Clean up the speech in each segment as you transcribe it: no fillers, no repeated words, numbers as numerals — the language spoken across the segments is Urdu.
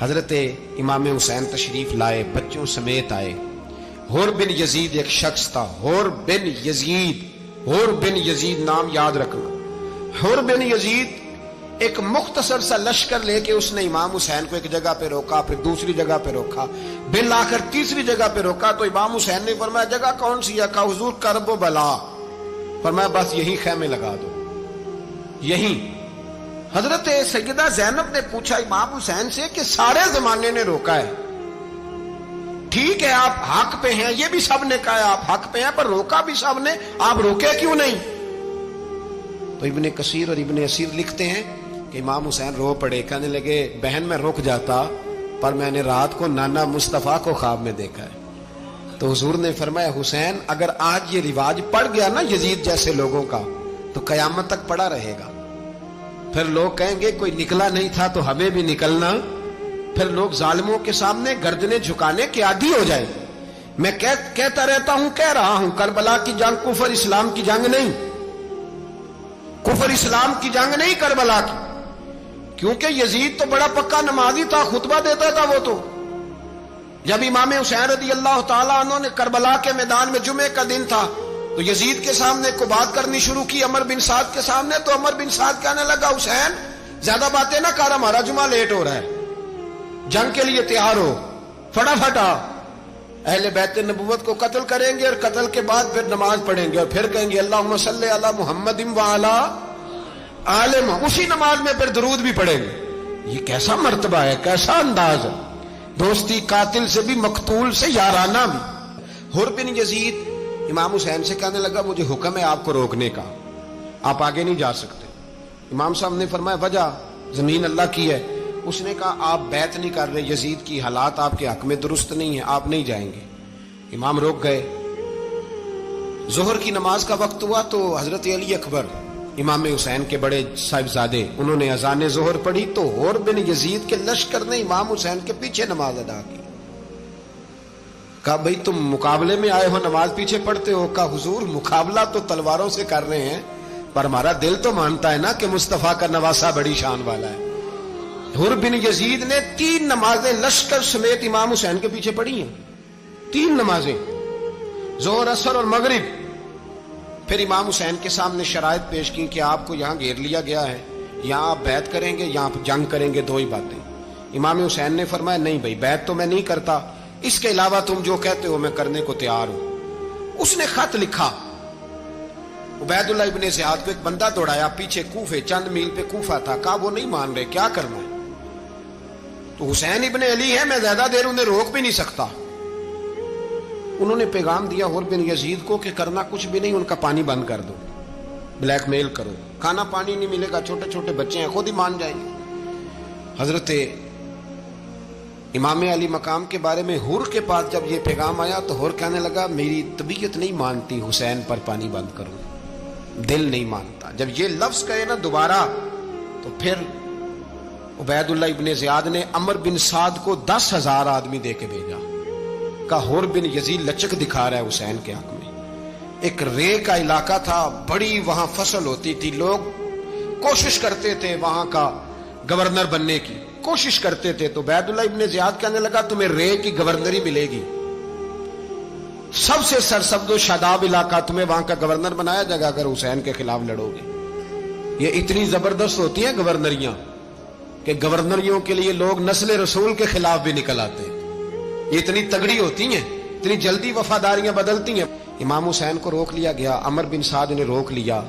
حضرت امام حسین تشریف لائے، بچوں سمیت آئے۔ حور بن یزید ایک شخص تھا، حور بن یزید، حور بن یزید نام یاد رکھنا۔ حور بن یزید ایک مختصر سا لشکر لے کے اس نے امام حسین کو ایک جگہ پہ روکا، پھر دوسری جگہ پہ روکا، بالآخر تیسری جگہ پہ روکا تو امام حسین نے فرمایا جگہ کون سی ہے؟ کہا حضور کرب و بلا۔ فرمایا بس یہی خیمے لگا دو، یہی۔ حضرت سیدہ زینب نے پوچھا امام حسین سے کہ سارے زمانے نے روکا ہے، ٹھیک ہے آپ حق پہ ہیں، یہ بھی سب نے کہا ہے آپ حق پہ ہیں، پر روکا بھی سب نے، آپ روکے کیوں نہیں؟ تو ابن کثیر اور ابن اسیر لکھتے ہیں کہ امام حسین رو پڑے، کہنے لگے بہن میں رک جاتا پر میں نے رات کو نانا مصطفیٰ کو خواب میں دیکھا ہے۔ تو حضور نے فرمایا حسین اگر آج یہ رواج پڑ گیا نا یزید جیسے لوگوں کا تو قیامت تک پڑا رہے گا، پھر لوگ کہیں گے کوئی نکلا نہیں تھا تو ہمیں بھی نکلنا، پھر لوگ ظالموں کے سامنے گردنیں جھکانے کے عادی ہو جائیں۔ میں کہتا رہتا ہوں، کہہ رہا ہوں، کربلا کی جنگ کفر اسلام کی جنگ نہیں، کفر اسلام کی جنگ نہیں کربلا کی، کیونکہ یزید تو بڑا پکا نمازی تھا، خطبہ دیتا تھا وہ تو۔ جب امام حسین رضی اللہ تعالیٰ عنہ نے کربلا کے میدان میں جمعے کا دن تھا تو یزید کے سامنے کو بات کرنی شروع کی عمر بن سعد کے سامنے، تو عمر بن سعد کہنے لگا حسین زیادہ باتیں نہ کر، ہمارا جمعہ لیٹ ہو رہا ہے، جنگ کے لیے تیار ہو، فٹافٹ آ۔ اہل بیت نبوت کو قتل کریں گے اور قتل کے بعد پھر نماز پڑھیں گے اور پھر کہیں گے اللہم صلی علی محمد وعلی آل محمد، اسی نماز میں پھر درود بھی پڑھیں گے۔ یہ کیسا مرتبہ ہے، کیسا انداز ہے، دوستی قاتل سے بھی مقتول سے یارانہ بھی۔ حور بن یزید امام حسین سے کہنے لگا مجھے حکم ہے آپ کو روکنے کا، آپ آگے نہیں جا سکتے۔ امام صاحب نے فرمایا وجہ؟ زمین اللہ کی ہے۔ اس نے کہا آپ بیعت نہیں کر رہے، یزید کی حالات آپ کے حق میں درست نہیں ہیں، آپ نہیں جائیں گے۔ امام روک گئے۔ ظہر کی نماز کا وقت ہوا تو حضرت علی اکبر امام حسین کے بڑے صاحبزادے انہوں نے اذان ظہر پڑھی تو حور بن یزید کے لشکر نے امام حسین کے پیچھے نماز ادا کی۔ کہا بھئی تم مقابلے میں آئے ہو، نماز پیچھے پڑھتے ہو؟ کہا حضور مقابلہ تو تلواروں سے کر رہے ہیں پر ہمارا دل تو مانتا ہے نا کہ مصطفیٰ کا نواسہ بڑی شان والا ہے۔ حور بن یزید نے 3 نمازیں لشکر سمیت امام حسین کے پیچھے پڑھی ہیں، 3 نمازیں، ظہر اثر اور مغرب۔ پھر امام حسین کے سامنے شرائط پیش کی کہ آپ کو یہاں گھیر لیا گیا ہے، یہاں آپ بیعت کریں گے، یہاں آپ جنگ کریں گے، 2 ہی باتیں۔ امام حسین نے فرمایا نہیں بھائی بیعت تو میں نہیں کرتا، اس کے علاوہ تم جو کہتے ہو میں کرنے کو تیار ہوں۔ اس نے خط لکھا، عبید اللہ ابن زیاد کو ایک بندہ دوڑایا پیچھے، کوفے چند میل پہ کوفہ تھا، کہا وہ نہیں مان رہے، کیا کرنا ہے؟ تو حسین ابن علی ہے، میں زیادہ دیر انہیں روک بھی نہیں سکتا۔ انہوں نے پیغام دیا حور بن یزید کو کہ کرنا کچھ بھی نہیں، ان کا پانی بند کر دو، بلیک میل کرو، کھانا پانی نہیں ملے گا، چھوٹے چھوٹے بچے ہیں، خود ہی مان جائیں گے۔ حضرت امام علی مقام کے بارے میں حور کے پاس جب یہ پیغام آیا تو حور کہنے لگا میری طبیعت نہیں مانتی حسین پر پانی بند کروں، دل نہیں مانتا۔ جب یہ لفظ کہے نا دوبارہ تو پھر عبید اللہ ابن زیاد نے عمر بن سعد کو 10,000 آدمی دے کے بھیجا، کہا حور بن یزید لچک دکھا رہا ہے حسین کے حق میں۔ ایک رے کا علاقہ تھا، بڑی وہاں فصل ہوتی تھی، لوگ کوشش کرتے تھے وہاں کا گورنر بننے کی، کوشش کرتے تھے۔ تو عبید اللہ ابن زیاد کہنے لگا تمہیں رے کی گورنری ملے گی، سب سے سرسبز و شاداب علاقہ، تمہیں وہاں کا گورنر بنایا جائے گا اگر حسین کے خلاف لڑو گے۔ یہ اتنی زبردست ہوتی ہیں گورنریاں کہ گورنریوں کے لیے لوگ نسل رسول کے خلاف بھی نکل آتے ہیں، یہ اتنی تگڑی ہوتی ہیں، اتنی جلدی وفاداریاں بدلتی ہیں۔ امام حسین کو روک لیا گیا، عمر بن سعد نے روک لیا۔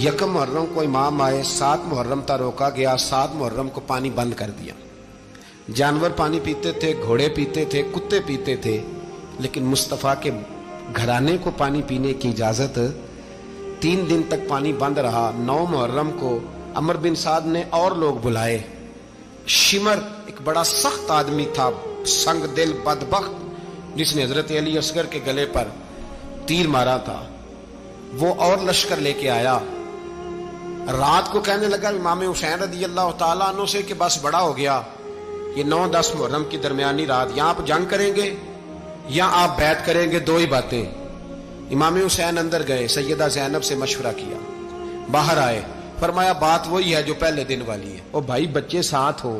1 محرم کو امام آئے، 7 محرم تا روکا گیا، 7 محرم کو پانی بند کر دیا۔ جانور پانی پیتے تھے، گھوڑے پیتے تھے، کتے پیتے تھے، لیکن مصطفیٰ کے گھرانے کو پانی پینے کی اجازت، 3 دن تک پانی بند رہا۔ 9 محرم کو عمر بن سعد نے اور لوگ بلائے۔ شمر ایک بڑا سخت آدمی تھا، سنگ دل بدبخت، جس نے حضرت علی اصغر کے گلے پر تیر مارا تھا، وہ اور لشکر لے کے آیا۔ رات کو کہنے لگا امام حسین رضی اللہ تعالیٰ عنہ سے کہ بس بڑا ہو گیا، یہ 9-10 محرم کی درمیانی رات، یا آپ جنگ کریں گے یا آپ بیعت کریں گے، 2 ہی باتیں۔ امام حسین اندر گئے، سیدہ زینب سے مشورہ کیا، باہر آئے، فرمایا بات وہی ہے جو پہلے دن والی ہے۔ او بھائی بچے ساتھ ہو،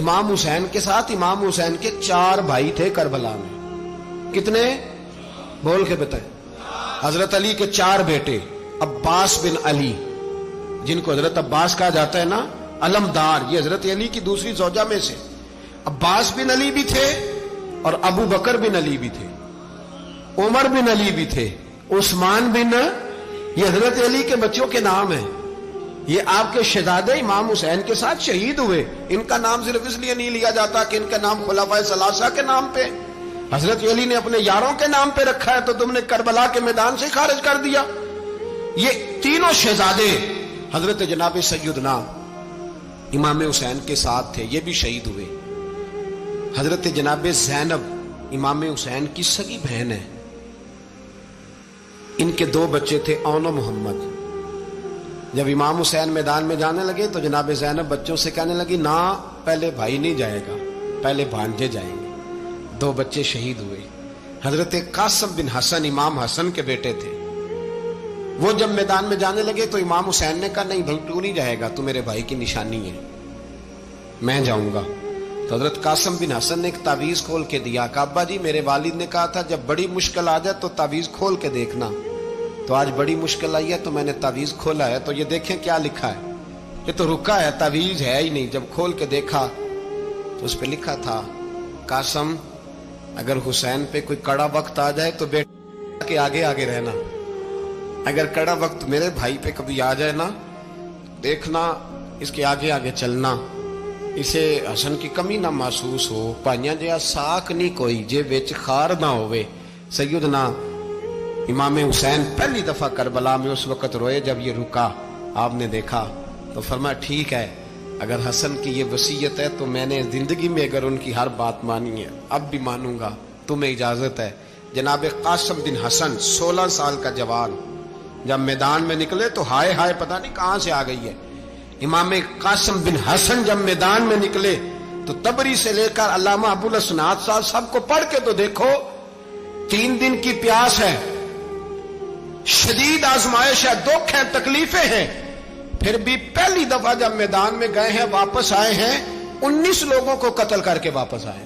امام حسین کے ساتھ امام حسین کے 4 بھائی تھے کربلا میں. کتنے؟ بول کے بتائیں. حضرت علی کے 4 بیٹے، عباس بن علی، جن کو حضرت عباس کہا جاتا ہے نا، علمدار، یہ حضرت علی کی دوسری زوجہ میں سے. عباس بن علی بھی تھے اور ابو بکر بن علی بھی تھے، عمر بن علی بھی تھے، عثمان بن، یہ حضرت علی کے بچوں کے نام ہیں. یہ آپ کے شہزادے امام حسین کے ساتھ شہید ہوئے. ان کا نام صرف اس لیے نہیں لیا جاتا کہ ان کا نام خلفائے ثلاثہ کے نام پہ، حضرت علی نے اپنے یاروں کے نام پہ رکھا ہے تو تم نے کربلا کے میدان سے خارج کر دیا. یہ تینوں شہزادے حضرت جناب سیدنا امام حسین کے ساتھ تھے، یہ بھی شہید ہوئے. حضرت جناب زینب امام حسین کی سگی بہن ہے. ان کے 2 بچے تھے، اون و محمد. جب امام حسین میدان میں جانے لگے تو جناب زینب بچوں سے کہنے لگی، نہ پہلے بھائی نہیں جائے گا، پہلے بھانجے جائیں گے. 2 بچے شہید ہوئے. حضرت قاسم بن حسن امام حسن کے بیٹے تھے. وہ جب میدان میں جانے لگے تو امام حسین نے کہا، نہیں بھائی تو نہیں جائے گا، تو میرے بھائی کی نشانی ہے، میں جاؤں گا. تو حضرت قاسم بن حسن نے ایک تعویذ کھول کے دیا کہ ابا جی میرے والد نے کہا تھا جب بڑی مشکل آ جائے تو تعویذ کھول کے دیکھنا. تو آج بڑی مشکل آئی ہے تو میں نے تعویذ کھولا ہے، تو یہ دیکھیں کیا لکھا ہے. یہ تو رکا ہے، تعویذ ہے ہی نہیں. جب کھول کے دیکھا تو اس پہ لکھا تھا، قاسم اگر حسین پہ کوئی کڑا وقت آ جائے تو بیٹے کے آگے آگے رہنا، اگر کڑا وقت میرے بھائی پہ کبھی آ جائے نا، دیکھنا اس کے آگے آگے چلنا، اسے حسن کی کمی نہ محسوس ہو. پائیاں جہا ساک نہیں کوئی جے وچ خار نہ ہوئے. سیدنا امام حسین پہلی دفعہ کربلا میں اس وقت روئے جب یہ رکا. آپ نے دیکھا تو فرمایا ٹھیک ہے، اگر حسن کی یہ وصیت ہے تو میں نے زندگی میں اگر ان کی ہر بات مانی ہے اب بھی مانوں گا، تمہیں اجازت ہے. جناب قاسم بن حسن 16 سال کا جوان جب میدان میں نکلے تو ہائے ہائے پتہ نہیں کہاں سے آ گئی ہے. امام قاسم بن حسن جب میدان میں نکلے تو تبری سے لے کر علامہ ابو الاسناد صاحب سب کو پڑھ کے تو دیکھو. 3 دن کی پیاس ہے، شدید آزمائش ہے، دکھ ہے، تکلیفیں ہیں، پھر بھی پہلی دفعہ جب میدان میں گئے ہیں واپس آئے ہیں 19 لوگوں کو قتل کر کے واپس آئے.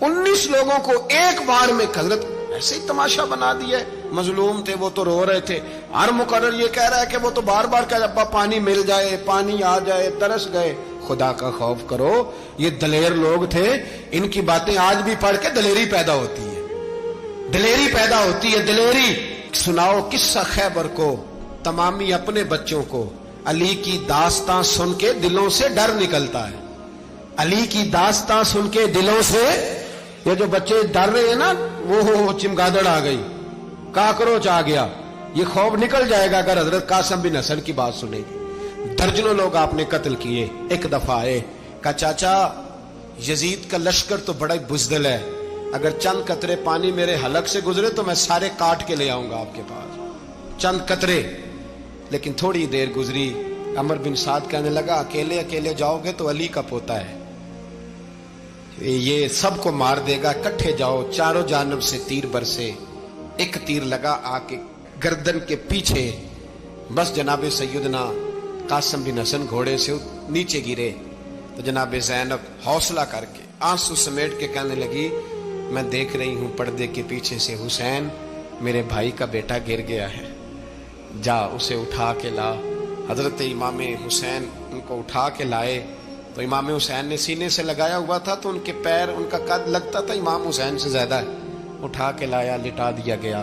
19 لوگوں کو ایک بار میں حضرت ایسے ہی تماشا بنا دیا. مظلوم تھے وہ تو رو رہے تھے. ہر مقرر یہ کہہ رہا ہے کہ وہ تو بار بار کہہ ابا پانی مل جائے، پانی آ جائے، ترس گئے. خدا کا خوف کرو، یہ دلیر لوگ تھے. ان کی باتیں آج بھی پڑھ کے دلیری پیدا ہوتی ہے، دلیری پیدا ہوتی ہے، دلیری. سناؤ قصہ خیبر کو تمامی اپنے بچوں کو. علی کی داستان سن کے دلوں سے ڈر نکلتا ہے. علی کی داستان سن کے دلوں سے یہ جو بچے ڈر رہے ہیں نا، وہ چمگادڑ آ گئی، کاکروچ آ گیا، یہ خوف نکل جائے گا اگر حضرت قاسم بن حسن کی بات سنے گی. درجنوں لوگ آپ نے قتل کیے. ایک دفعہ آئے کہا چاچا یزید کا لشکر تو بڑا بزدل ہے، اگر چند قطرے پانی میرے حلق سے گزرے تو میں سارے کاٹ کے لے آؤں گا آپ کے پاس، چند قطرے. لیکن تھوڑی دیر گزری، عمر بن سعد کہنے لگا اکیلے اکیلے جاؤ گے تو علی کا پوتا ہے، یہ سب کو مار دے گا، کٹھے جاؤ. چاروں جانب سے تیر برسے. ایک تیر لگا آ کے گردن کے پیچھے، بس جناب سیدنا قاسم بن حسن گھوڑے سے نیچے گرے. تو جناب زینب حوصلہ کر کے آنسو سمیٹ کے کہنے لگی میں دیکھ رہی ہوں پردے کے پیچھے سے حسین میرے بھائی کا بیٹا گر گیا ہے، جا اسے اٹھا کے لا. حضرت امام حسین ان کو اٹھا کے لائے تو امام حسین نے سینے سے لگایا ہوا تھا تو ان کے پیر، ان کا قد لگتا تھا امام حسین سے زیادہ ہے. اٹھا کے لایا، لٹا دیا گیا.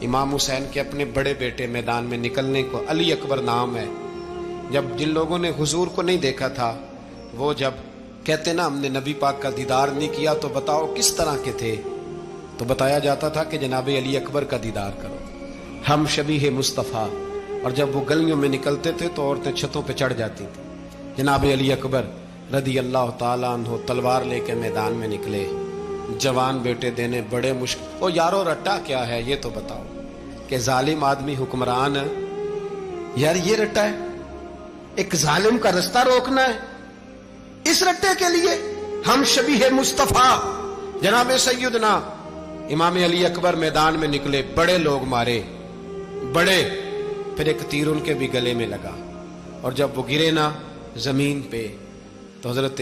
امام حسین کے اپنے بڑے بیٹے میدان میں نکلنے کو، علی اکبر نام ہے. جب جن لوگوں نے حضور کو نہیں دیکھا تھا وہ جب کہتے نا ہم نے نبی پاک کا دیدار نہیں کیا تو بتاؤ کس طرح کے تھے، تو بتایا جاتا تھا کہ جناب علی اکبر کا دیدار کرو، ہم شبیہ مصطفیٰ. اور جب وہ گلیوں میں نکلتے تھے تو عورتیں چھتوں پہ چڑھ جاتی تھیں. جناب علی اکبر رضی اللہ تعالیٰ عنہ تلوار لے کے میدان میں نکلے، جوان بیٹے دینے بڑے مشکل. او یارو رٹا کیا ہے یہ تو بتاؤ، کہ ظالم آدمی حکمران ہے یار، یہ رٹا ہے، ایک ظالم کا رستہ روکنا ہے. اس رٹے کے لیے ہم شبیہ مصطفیٰ جناب سیدنا امام علی اکبر میدان میں نکلے، بڑے لوگ مارے، بڑے. پھر ایک تیر ان کے بھی گلے میں لگا اور جب وہ گرے نا زمین پہ تو حضرت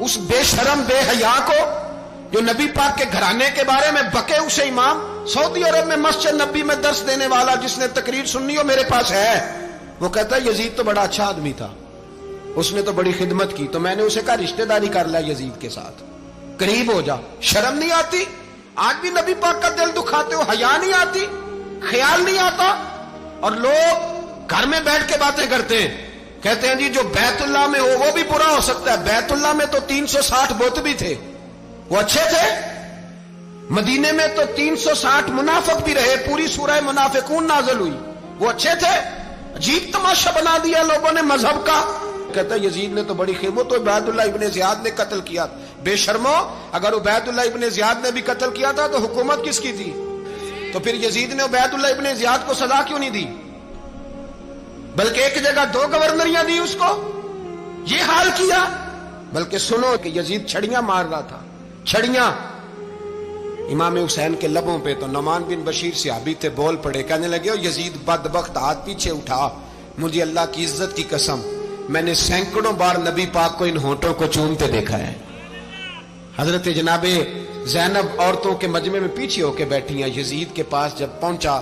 اس بے شرم بے حیا کو جو نبی پاک کے گھرانے کے بارے میں بکے، اسے امام سعودی عرب میں مسجد نبی میں درس دینے والا جس نے تقریر سننی ہو میرے پاس ہے، وہ کہتا ہے یزید تو بڑا اچھا آدمی تھا، اس نے تو بڑی خدمت کی، تو میں نے اسے کہا رشتہ داری کر لیا یزید کے ساتھ، قریب ہو جا۔ شرم نہیں آتی؟ آج بھی نبی پاک کا دل دکھاتے ہو، حیا نہیں آتی، خیال نہیں آتا؟ اور لوگ گھر میں بیٹھ کے باتیں کرتے ہیں، کہتے ہیں جی جو بیت اللہ میں ہو وہ بھی برا ہو سکتا ہے۔ بیت اللہ میں تو 360 بت بھی تھے، وہ اچھے تھے۔ مدینے میں تو 360 منافق بھی رہے، پوری سورہ منافقون نازل ہوئی، وہ اچھے تھے۔ عجیب تماشا بنا دیا لوگوں نے مذہب کا۔ کہتا ہے یزید نے تو بڑی خدمت، تو عبید اللہ ابن زیاد نے قتل کیا۔ بے شرمو، اگر عبید اللہ ابن زیاد نے بھی قتل کیا تھا تو حکومت کس کی تھی؟ تو پھر یزید نے عبید اللہ ابن زیاد کو سزا کیوں نہیں دی؟ بلکہ ایک جگہ 2 گورنریاں دی اس کو، یہ حال کیا۔ بلکہ سنو کہ یزید چھڑیاں مار رہا تھا، چھڑیاں۔ امام حسین کے لبوں پہ تو نعمان بن بشیر صحابی تھے، بول پڑے، کہنے لگے یزید بدبخت، ہاتھ پیچھے اٹھا، مجھے اللہ کی عزت کی قسم میں نے سینکڑوں بار نبی پاک کو ان ہونٹوں کو چومتے دیکھا ہے۔ حضرت جناب زینب عورتوں کے مجمع میں پیچھے ہو کے بیٹھی ہیں۔ یزید کے پاس جب پہنچا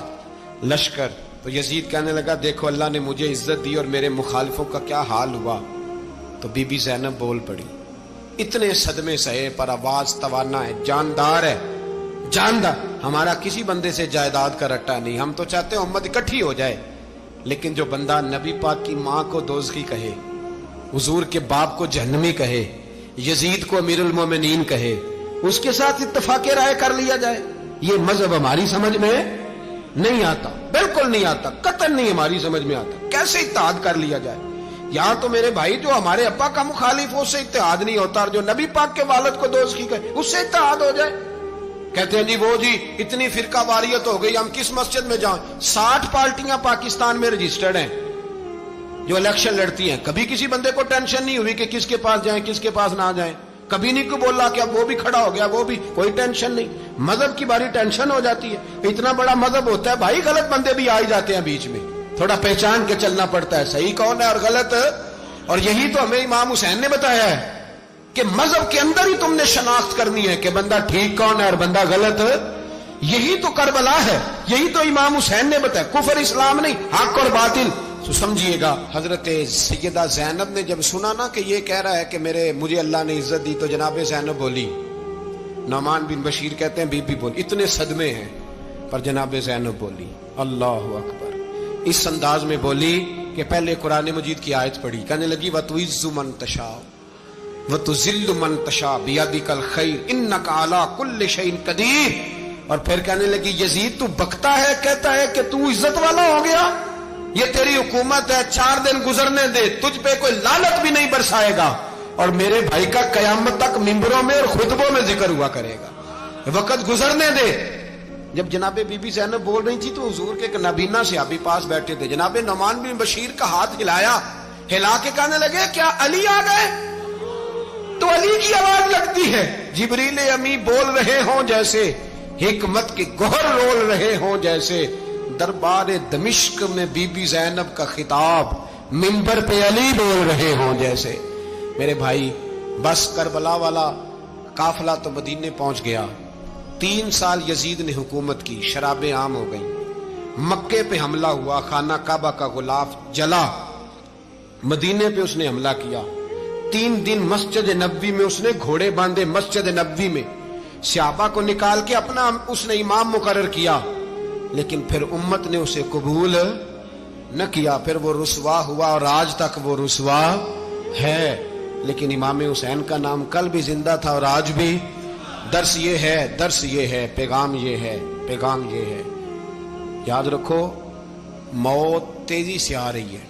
لشکر تو یزید کہنے لگا دیکھو اللہ نے مجھے عزت دی اور میرے مخالفوں کا کیا حال ہوا۔ تو بی بی زینب بول پڑی، اتنے صدمے سہے پر آواز توانا ہے، جاندار ہے، جاندار۔ ہمارا کسی بندے سے جائیداد کا رٹا نہیں، ہم تو چاہتے ہیں امت اکٹھی ہو جائے، لیکن جو بندہ نبی پاک کی ماں کو دوزخی کہے، حضور کے باپ کو جہنمی کہے، یزید کو امیر المومنین کہے، اس کے ساتھ اتفاق رائے کر لیا جائے، یہ مذہب ہماری سمجھ میں نہیں آتا، بالکل نہیں آتا، قطعاً نہیں ہماری سمجھ میں آتا۔ کیسے اتحاد کر لیا جائے؟ یہاں تو میرے بھائی جو ہمارے ابا کا مخالف ہو اس سے اتحاد نہیں ہوتا، اور جو نبی پاک کے والد کو دوزخی کہے اس سے اتحاد ہو جائے۔ کہتے ہیں جی وہ جی اتنی فرقہ واریت ہو گئی، ہم کس مسجد میں جائیں؟ 60 پارٹیاں پاکستان میں رجسٹرڈ ہیں جو الیکشن لڑتی ہیں، کبھی کسی بندے کو ٹینشن نہیں ہوئی کہ کس کے پاس جائیں کس کے پاس نہ جائیں، کبھی نہیں کوئی بولا کہ اب وہ بھی کھڑا ہو گیا، وہ بھی، کوئی ٹینشن نہیں۔ مذہب کی باری ٹینشن ہو جاتی ہے، اتنا بڑا مذہب ہوتا ہے بھائی، غلط بندے بھی آ جاتے ہیں بیچ میں، تھوڑا پہچان کے چلنا پڑتا ہے صحیح کون ہے اور غلط۔ اور یہی تو ہمیں امام حسین نے بتایا ہے کہ مذہب کے اندر ہی تم نے شناخت کرنی ہے کہ بندہ ٹھیک کون ہے اور بندہ غلط۔ یہی تو کربلا ہے، یہی تو امام حسین نے بتایا، کفر اسلام نہیں، حق اور باطل۔ تو سمجھیے گا حضرت سیدہ زینب نے جب سنا نا کہ یہ کہہ رہا ہے کہ مجھے اللہ نے عزت دی، تو جناب زینب بولی، نعمان بن بشیر کہتے ہیں بی بی بولی، اتنے صدمے ہیں پر جناب زینب بولی اللہ اکبر، اس انداز میں بولی کہ پہلے قرآن مجید کی آیت پڑھی، کہنے لگی وَتُعِزُّ مَن تَشَاءُ وَتُذِلُّ مَن تَشَاءُ بِيَدِكَ الْخَيْرُ إِنَّكَ عَلَىٰ كُلِّ شَيْءٍ قَدِيرٌ۔ اور پھر کہنے لگی یزید تو بکتا ہے، کہتا ہے کہ تو عزت والا ہو گیا، یہ تیری حکومت ہے، 4 دن گزرنے دے، تجھ پہ کوئی لعنت بھی نہیں برسائے گا، اور میرے بھائی کا قیامت تک ممبروں میں اور خطبوں میں ذکر ہوا کرے گا، وقت گزرنے دے۔ جب جناب بی بی زینب بول رہی تھی تو حضور کے ایک نابینا صحابی پاس بیٹھے تھے، جناب نعمان بن بشیر کا ہاتھ ہلایا، ہلا کے کہنے لگے کیا علی آ گئے؟ تو علی کی آواز لگتی ہے، جبریل امی بول رہے ہوں جیسے، حکمت کے گوہر رول رہے ہوں جیسے، دربار دمشق میں بی بی زینب کا خطاب، منبر پہ علی بول رہے ہوں جیسے۔ میرے بھائی بس کربلا والا قافلہ تو مدینے پہنچ گیا، 3 سال یزید نے حکومت کی، شرابیں عام ہو گئیں، مکے پہ حملہ ہوا، خانہ کعبہ کا غلاف جلا، مدینے پہ اس نے حملہ کیا، 3 دن مسجد نبوی میں اس نے گھوڑے باندھے، مسجد نبوی میں صحابہ کو نکال کے اپنا اس نے امام مقرر کیا، لیکن پھر امت نے اسے قبول نہ کیا، پھر وہ رسوا ہوا اور آج تک وہ رسوا ہے۔ لیکن امام حسین کا نام کل بھی زندہ تھا اور آج بھی۔ درس یہ ہے، پیغام یہ ہے، پیغام یہ ہے، یاد رکھو موت تیزی سے آ رہی ہے،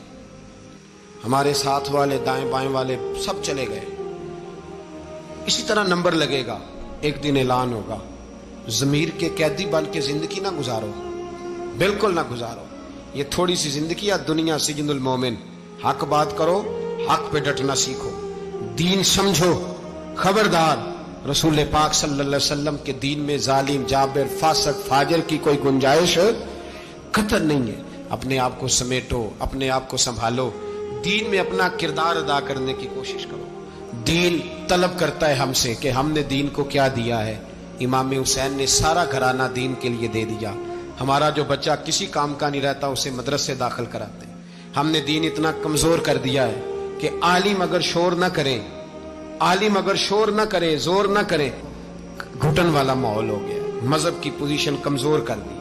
ہمارے ساتھ والے دائیں بائیں والے سب چلے گئے، اسی طرح نمبر لگے گا، ایک دن اعلان ہوگا۔ ضمیر کے قیدی بن کے زندگی نہ گزارو، بالکل نہ گزارو، یہ تھوڑی سی زندگی ہے، دنیا سجن المومن۔ حق بات کرو، حق پہ ڈٹنا سیکھو، دین سمجھو، خبردار رسول پاک صلی اللہ علیہ وسلم کے دین میں ظالم، جابر، فاسق، فاجر کی کوئی گنجائش قطع نہیں ہے۔ اپنے آپ کو سمیٹو، اپنے آپ کو سنبھالو، دین میں اپنا کردار ادا کرنے کی کوشش کرو۔ دین طلب کرتا ہے ہم سے کہ ہم نے دین کو کیا دیا ہے. امام حسین نے سارا گھرانہ دین کے لیے دے دیا. ہمارا جو بچہ کسی کام کا نہیں رہتا اسے مدرسے داخل کراتے ہیں. ہم نے دین اتنا کمزور کر دیا ہے کہ عالم اگر شور نہ کرے، عالم اگر شور نہ کرے، زور نہ کرے، گھٹن والا ماحول ہو گیا. مذہب کی پوزیشن کمزور کر دی.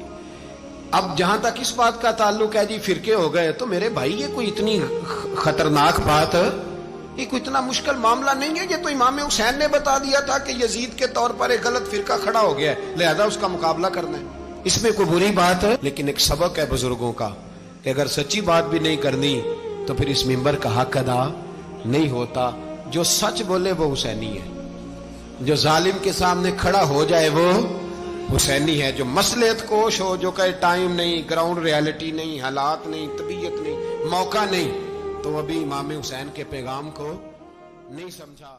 اب جہاں تک اس بات کا تعلق ہے جی فرقے ہو گئے، تو میرے بھائی یہ کوئی اتنی خطرناک بات ہے، یہ کوئی اتنا مشکل معاملہ نہیں ہے. یہ تو امام حسین نے بتا دیا تھا کہ یزید کے طور پر ایک غلط فرقہ کھڑا ہو گیا ہے، لہذا اس کا مقابلہ کرنا ہے. اس میں کوئی بری بات ہے؟ لیکن ایک سبق ہے بزرگوں کا کہ اگر سچی بات بھی نہیں کرنی تو پھر اس منبر کا حق ادا نہیں ہوتا. جو سچ بولے وہ حسینی ہے، جو ظالم کے سامنے کھڑا ہو جائے وہ حسینی ہے. جو مصلحت کوش ہو، جو کہے ٹائم نہیں، گراؤنڈ ریالٹی نہیں، حالات نہیں، طبیعت نہیں، موقع نہیں، تو ابھی امام حسین کے پیغام کو نہیں سمجھا.